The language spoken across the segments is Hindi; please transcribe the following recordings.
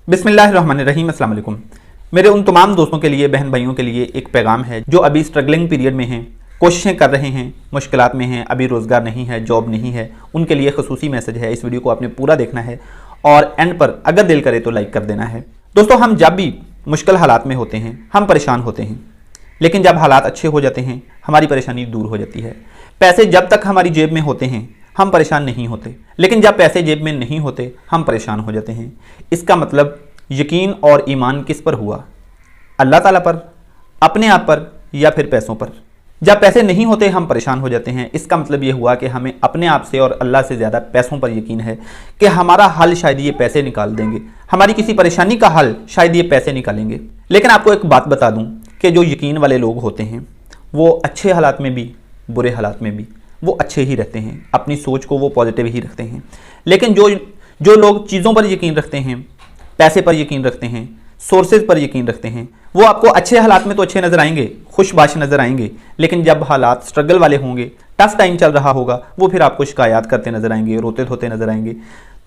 बिस्मिल्लाहिर्रहमानिर्रहीम, अस्सलाम वालेकुम। मेरे उन तमाम दोस्तों के लिए, बहन भाइयों के लिए एक पैगाम है जो अभी स्ट्रगलिंग पीरियड में हैं, कोशिशें कर रहे हैं, मुश्किलात में हैं, अभी रोज़गार नहीं है, जॉब नहीं है, उनके लिए खसूसी मैसेज है। इस वीडियो को आपने पूरा देखना है और एंड पर अगर दिल करे तो लाइक कर देना है। दोस्तों, हम जब भी मुश्किल हालात में होते हैं हम परेशान होते हैं, लेकिन जब हालात अच्छे हो जाते हैं हमारी परेशानी दूर हो जाती है। पैसे जब तक हमारी जेब में होते हैं हम परेशान नहीं होते, लेकिन जब पैसे जेब में नहीं होते हम परेशान हो जाते हैं। इसका मतलब यकीन और ईमान किस पर हुआ? अल्लाह ताला पर, अपने आप पर, या फिर पैसों पर? जब पैसे नहीं होते हम परेशान हो जाते हैं, इसका मतलब ये हुआ कि हमें अपने आप से और अल्लाह से ज़्यादा पैसों पर यकीन है कि हमारा हल शायद ये पैसे निकाल देंगे, हमारी किसी परेशानी का हल शायद ये पैसे निकालेंगे। लेकिन आपको एक बात बता दूं कि जो यकीन वाले लोग होते हैं वो अच्छे हालात में भी बुरे हालात में भी वो अच्छे ही रहते हैं, अपनी सोच को वो पॉजिटिव ही रखते हैं। लेकिन जो लोग चीज़ों पर यकीन रखते हैं, पैसे पर यकीन रखते हैं, सोर्सेज पर यकीन रखते हैं, वो आपको अच्छे हालात में तो अच्छे नज़र आएंगे, खुशबाश नज़र आएंगे, लेकिन जब हालात स्ट्रगल वाले होंगे, टफ टाइम चल रहा होगा, वो फिर आपको शिकायत करते नजर आएंगे, रोते धोते नजर आएंगे।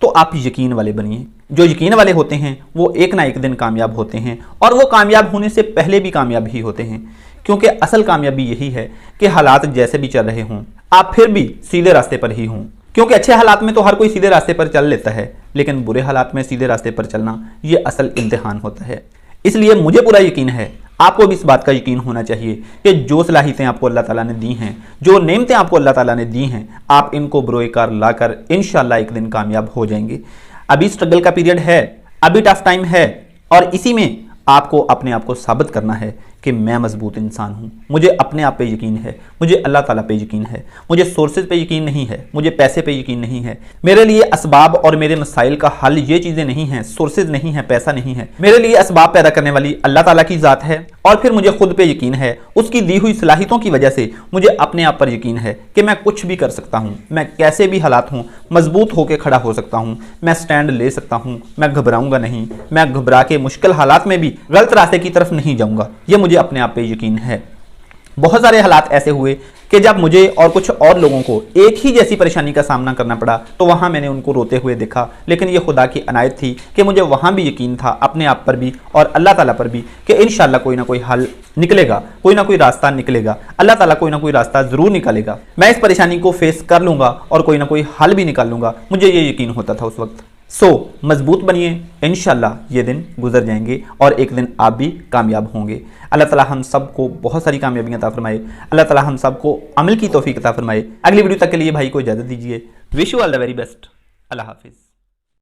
तो आप यकीन वाले बनिए। जो यकीन वाले होते हैं वो एक ना एक दिन कामयाब होते हैं, और वो कामयाब होने से पहले भी कामयाब ही होते हैं, क्योंकि असल कामयाबी यही है कि हालात जैसे भी चल रहे हों आप फिर भी सीधे रास्ते पर ही हों। क्योंकि अच्छे हालात में तो हर कोई सीधे रास्ते पर चल लेता है, लेकिन बुरे हालात में सीधे रास्ते पर चलना ये असल इम्तिहान होता है। इसलिए मुझे पूरा यकीन है, आपको भी इस बात का यकीन होना चाहिए कि जो सलाहियतें आपको अल्लाह ताला ने दी हैं, जो नेमतें आपको अल्लाह ताला ने दी हैं, आप इनको बरोएकार लाकर इंशाअल्लाह एक दिन कामयाब हो जाएंगे। अभी स्ट्रगल का पीरियड है, अभी टफ टाइम है, और इसी में आपको अपने आप को साबित करना है कि मैं मजबूत इंसान हूँ, मुझे अपने आप पे यकीन है, मुझे अल्लाह ताला पे यकीन है, मुझे सोर्सेज पे यकीन नहीं है, मुझे पैसे पे यकीन नहीं है। मेरे लिए असबाब और मेरे मसाइल का हल ये चीज़ें नहीं हैं, सोर्सेज नहीं है, पैसा नहीं है। मेरे लिए असबाब पैदा करने वाली अल्लाह ताला की ज़ात है, और फिर मुझे खुद पे यकीन है, उसकी दी हुई सलाहियतों की वजह से मुझे अपने आप पर यकीन है कि मैं कुछ भी कर सकता हूँ, मैं कैसे भी हालात हूँ मजबूत होकर खड़ा हो सकता हूँ, मैं स्टैंड ले सकता हूँ, मैं घबराऊंगा नहीं, मैं घबरा के मुश्किल हालात में भी गलत रास्ते की तरफ नहीं जाऊँगा, ये मुझे अपने आप पे यकीन है। बहुत सारे हालात ऐसे हुए कि जब मुझे और कुछ और लोगों को एक ही जैसी परेशानी का सामना करना पड़ा तो वहां मैंने उनको रोते हुए देखा, लेकिन ये खुदा की अनायत थी कि मुझे वहां भी यकीन था अपने आप पर भी और अल्लाह ताला पर भी कि इंशाअल्लाह कोई ना कोई हल निकलेगा, कोई ना कोई रास्ता निकलेगा, अल्लाह ताला कोई ना कोई रास्ता जरूर निकालेगा, मैं इस परेशानी को फेस कर लूंगा और कोई ना कोई हल भी निकाल लूंगा। मुझे ये यकीन होता था उस वक्त। मजबूत बनिए, इंशाअल्लाह ये दिन गुजर जाएंगे और एक दिन आप भी कामयाब होंगे। अल्लाह ताला हम सबको बहुत सारी कामयाबियां अता फरमाए, अल्लाह ताला हम सबको अमल की तौफीक अता फरमाए। अगली वीडियो तक के लिए भाई को इजाज़त दीजिए। Wish you all the very best. अल्लाह हाफिज़।